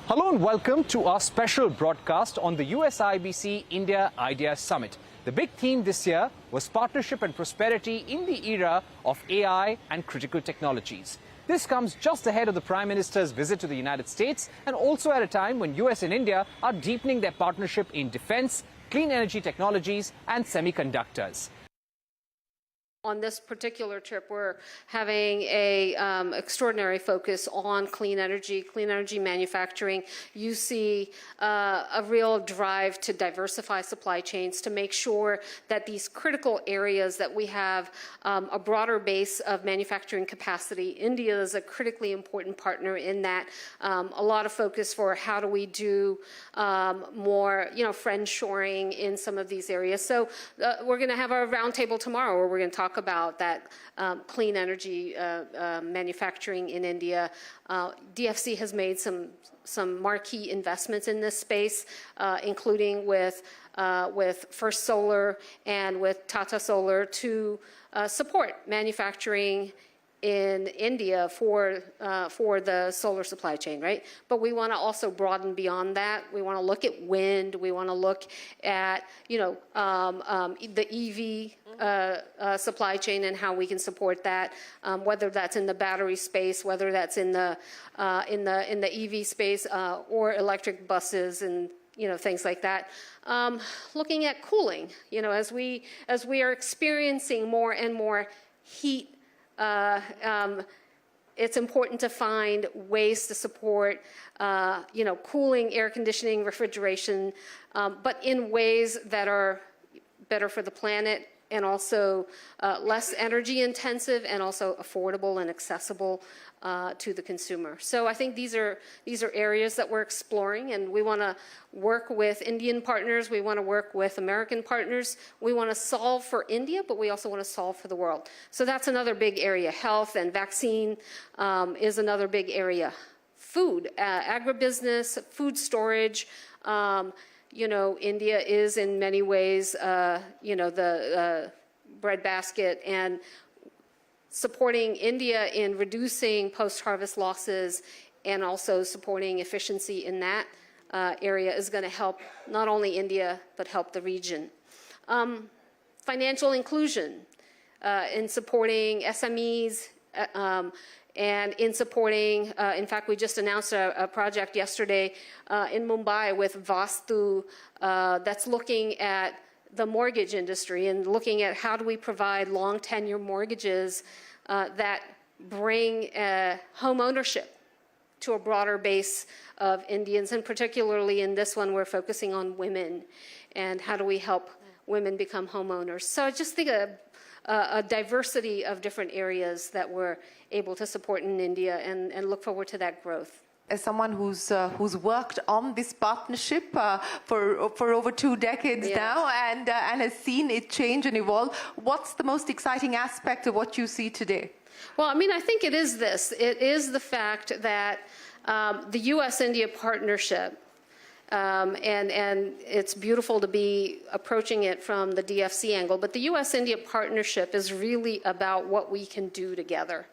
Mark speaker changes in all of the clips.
Speaker 1: Hello and welcome to our special broadcast on the USIBC India Idea Summit. The big theme this year was partnership and prosperity in the era of AI and critical technologies. This comes just ahead of the Prime Minister's visit to the United States and also at a time when US and India are deepening their partnership in defense, clean energy technologies and semiconductors.
Speaker 2: On this particular trip, we're having a extraordinary focus on clean energy manufacturing. You see a real drive to diversify supply chains to make sure that these critical areas that we have a broader base of manufacturing capacity. India is a critically important partner in that. A lot of focus for how do we do more, friend-shoring in some of these areas. So we're going to have a roundtable tomorrow where we're going to talk about that clean energy manufacturing in India. DFC has made some marquee investments in this space, including with First Solar and with Tata Solar to support manufacturing in India for the solar supply chain, right? But we want to also broaden beyond that. We want to look at wind. We want to look at, the EV supply chain and how we can support that, whether that's in the battery space, whether that's in the EV space, or electric buses and things like that. Looking at cooling, as we are experiencing more and more heat. It's important to find ways to support, cooling, air conditioning, refrigeration, but in ways that are better for the planet and also less energy intensive and also affordable and accessible to the consumer. So I think these are areas that we're exploring, and we want to work with Indian partners. We want to work with American partners. We want to solve for India, but we also want to solve for the world. So that's another big area. Health and vaccine is another big area. Food, agribusiness, food storage. India is in many ways, the breadbasket, and supporting India in reducing post-harvest losses and also supporting efficiency in that area is going to help not only India, but help the region. Financial inclusion in supporting SMEs, and in supporting, in fact, we just announced a project yesterday in Mumbai with Vastu that's looking at the mortgage industry and looking at how do we provide long tenure mortgages that bring home ownership to a broader base of Indians, and particularly in this one, we're focusing on women and how do we help women become homeowners. So I just think a diversity of different areas that we're able to support in India, and look forward to that growth.
Speaker 3: As someone who's worked on this partnership for over 2 decades now, and has seen it change and evolve, what's the most exciting aspect of what you see today?
Speaker 2: Well, I think it is this. It is the fact that the U.S.-India partnership, and it's beautiful to be approaching it from the DFC angle, but the U.S.-India partnership is really about what we can do together.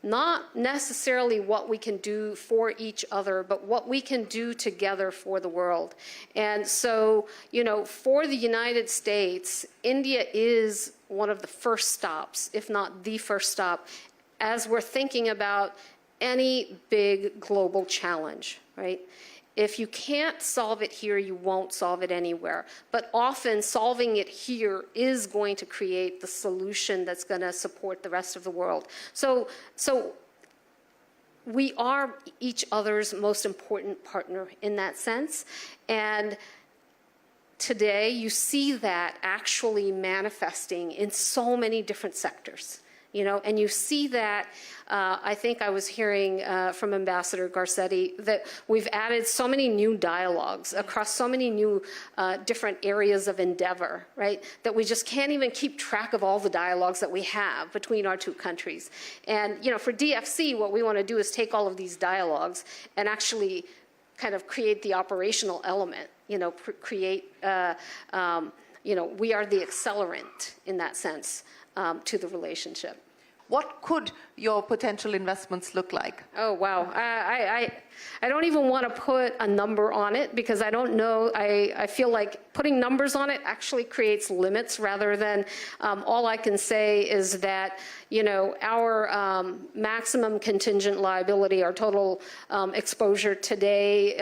Speaker 2: Not necessarily what we can do for each other, but what we can do together for the world. And so, for the United States, India is one of the first stops, if not the first stop, as we're thinking about any big global challenge, right? If you can't solve it here, you won't solve it anywhere. But often solving it here is going to create the solution that's going to support the rest of the world. So we are each other's most important partner in that sense. And today you see that actually manifesting in so many different sectors. And you see that, I think I was hearing from Ambassador Garcetti that we've added so many new dialogues across so many new different areas of endeavor, right, that we just can't even keep track of all the dialogues that we have between our two countries. And, for DFC, what we want to do is take all of these dialogues and actually kind of create the operational element, create, we are the accelerant in that sense. To the relationship.
Speaker 3: What could your potential investments look like?
Speaker 2: Oh, wow. I don't even want to put a number on it because I don't know. I feel like putting numbers on it actually creates limits rather than all I can say is that, you know, our maximum contingent liability, our total exposure today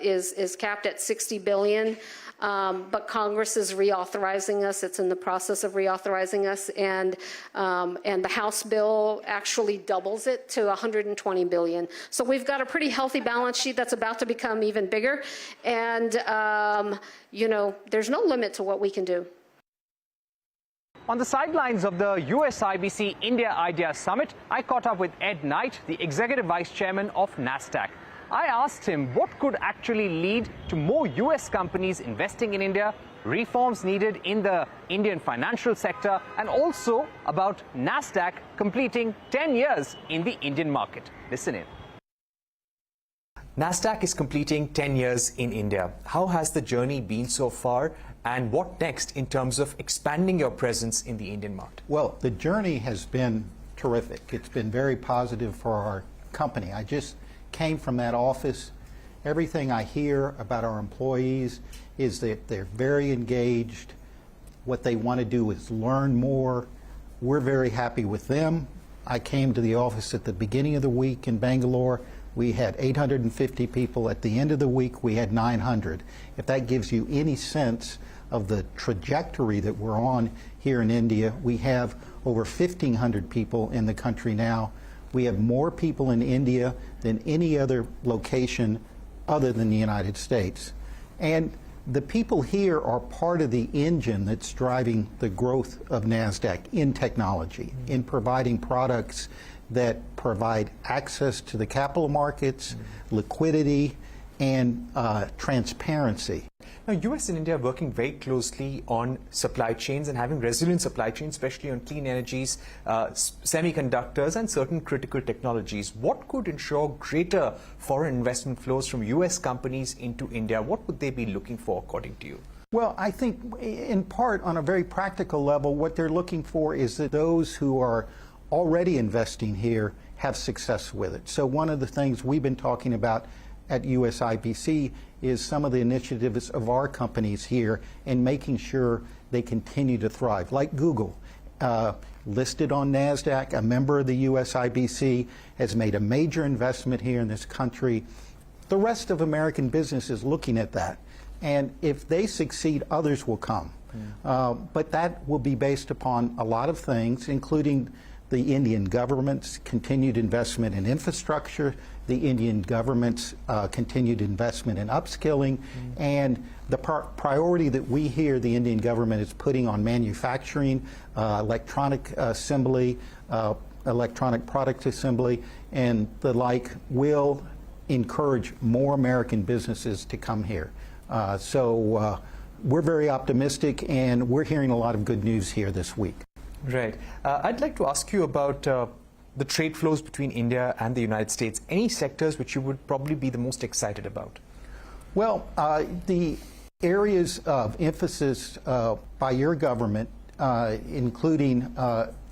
Speaker 2: is capped at $60 billion. But Congress is reauthorizing us. It's in the process of reauthorizing us, and the House bill actually doubles it to $120 billion. So we've got a pretty healthy balance sheet that's about to become even bigger, and you know, there's no limit to what we can do.
Speaker 1: On the sidelines of the US IBC India Idea Summit, I caught up with Ed Knight, the Executive Vice Chairman of Nasdaq. I asked him what could actually lead to more US companies investing in India, reforms needed in the Indian financial sector, and also about Nasdaq completing 10 years in the Indian market. Listen in. Nasdaq is completing 10 years in India. How has the journey been so far, and what next in terms of expanding your presence in the Indian market?
Speaker 4: Well, the journey has been terrific. It's been very positive for our company. I just came from that office. Everything I hear about our employees is that they're very engaged. What they want to do is learn more. We're very happy with them. I came to the office at the beginning of the week in Bangalore. We had 850 people. At the end of the week, we had 900. If that gives you any sense of the trajectory that we're on here in India, we have over 1,500 people in the country now. We have more people in India than any other location other than the United States. And the people here are part of the engine that's driving the growth of NASDAQ in technology, in providing products that provide access to the capital markets, liquidity, and transparency.
Speaker 1: Now, US and India are working very closely on supply chains and having resilient supply chains, especially on clean energies, semiconductors, and certain critical technologies. What could ensure greater foreign investment flows from US companies into India? What would they be looking for, according to you?
Speaker 4: Well, I think in part, on a very practical level, what they're looking for is that those who are already investing here have success with it. So one of the things we've been talking about at US IBC is some of the initiatives of our companies here and making sure they continue to thrive, like Google. Listed on NASDAQ, a member of the US IBC, has made a major investment here in this country. The rest of American business is looking at that. And if they succeed, others will come. But that will be based upon a lot of things, including the Indian government's continued investment in infrastructure, the Indian government's continued investment in upskilling, and the priority that we hear the Indian government is putting on manufacturing, electronic assembly, electronic product assembly, and the like will encourage more American businesses to come here. So we're very optimistic, and we're hearing a lot of good news here this week.
Speaker 1: Right. I'd like to ask you about the trade flows between India and the United States. Any sectors which you would probably be the most excited about?
Speaker 4: Well, the areas of emphasis by your government, including,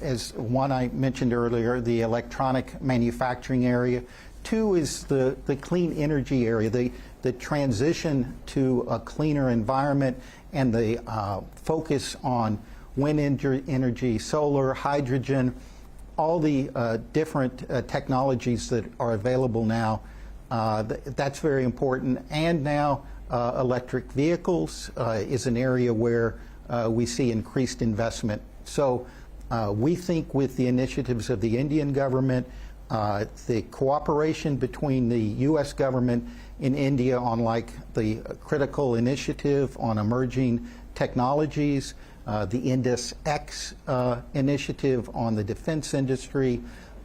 Speaker 4: as one I mentioned earlier, the electronic manufacturing area. Two is the clean energy area, the transition to a cleaner environment, and the focus on wind energy, solar, hydrogen, all the different technologies that are available now. That's very important. And now electric vehicles is an area where we see increased investment. So we think with the initiatives of the Indian government, the cooperation between the U.S. government in India on like the critical initiative on emerging technologies, the Indus X initiative on the defense industry,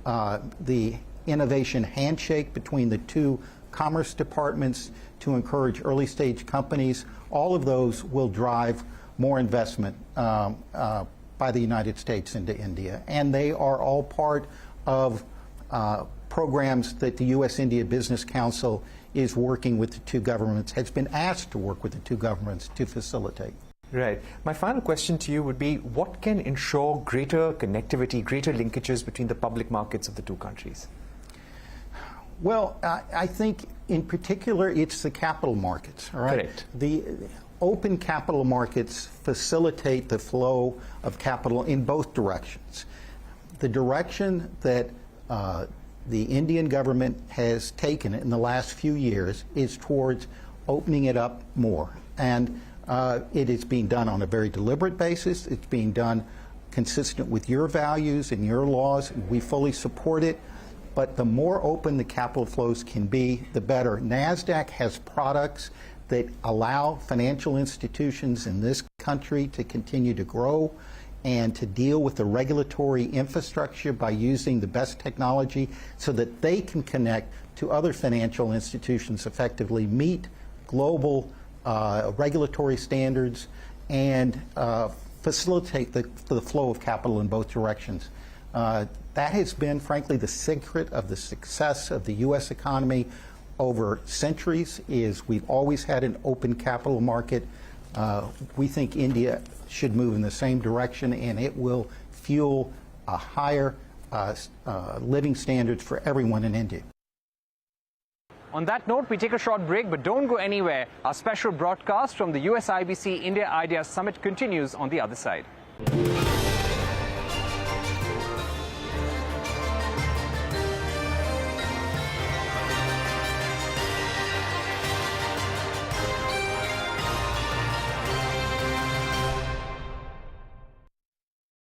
Speaker 4: the innovation handshake between the two commerce departments to encourage early stage companies, all of those will drive more investment by the United States into India. And they are all part of programs that the U.S.-India Business Council is working with the two governments, has been asked to work with the two governments to facilitate.
Speaker 5: Right. My final question to you would be, what can ensure greater connectivity, greater linkages between the public markets of the two countries?
Speaker 4: Well, I think in particular it's the capital markets, all right?
Speaker 5: Correct.
Speaker 4: The open capital markets facilitate the flow of capital in both directions. The direction that the Indian government has taken in the last few years is towards opening it up more. And it is being done on a very deliberate basis. It's being done consistent with your values and your laws. We fully support it. But the more open the capital flows can be, the better. Nasdaq has products that allow financial institutions in this country to continue to grow and to deal with the regulatory infrastructure by using the best technology so that they can connect to other financial institutions effectively, meet global regulatory standards, and facilitate the flow of capital in both directions. That has been, frankly, the secret of the success of the U.S. economy over centuries. Is we've always had an open capital market. We think India should move in the same direction, and it will fuel a higher living standards for everyone in India.
Speaker 1: On that note, we take a short break, but don't go anywhere. Our special broadcast from the US IBC India Ideas Summit continues on the other side.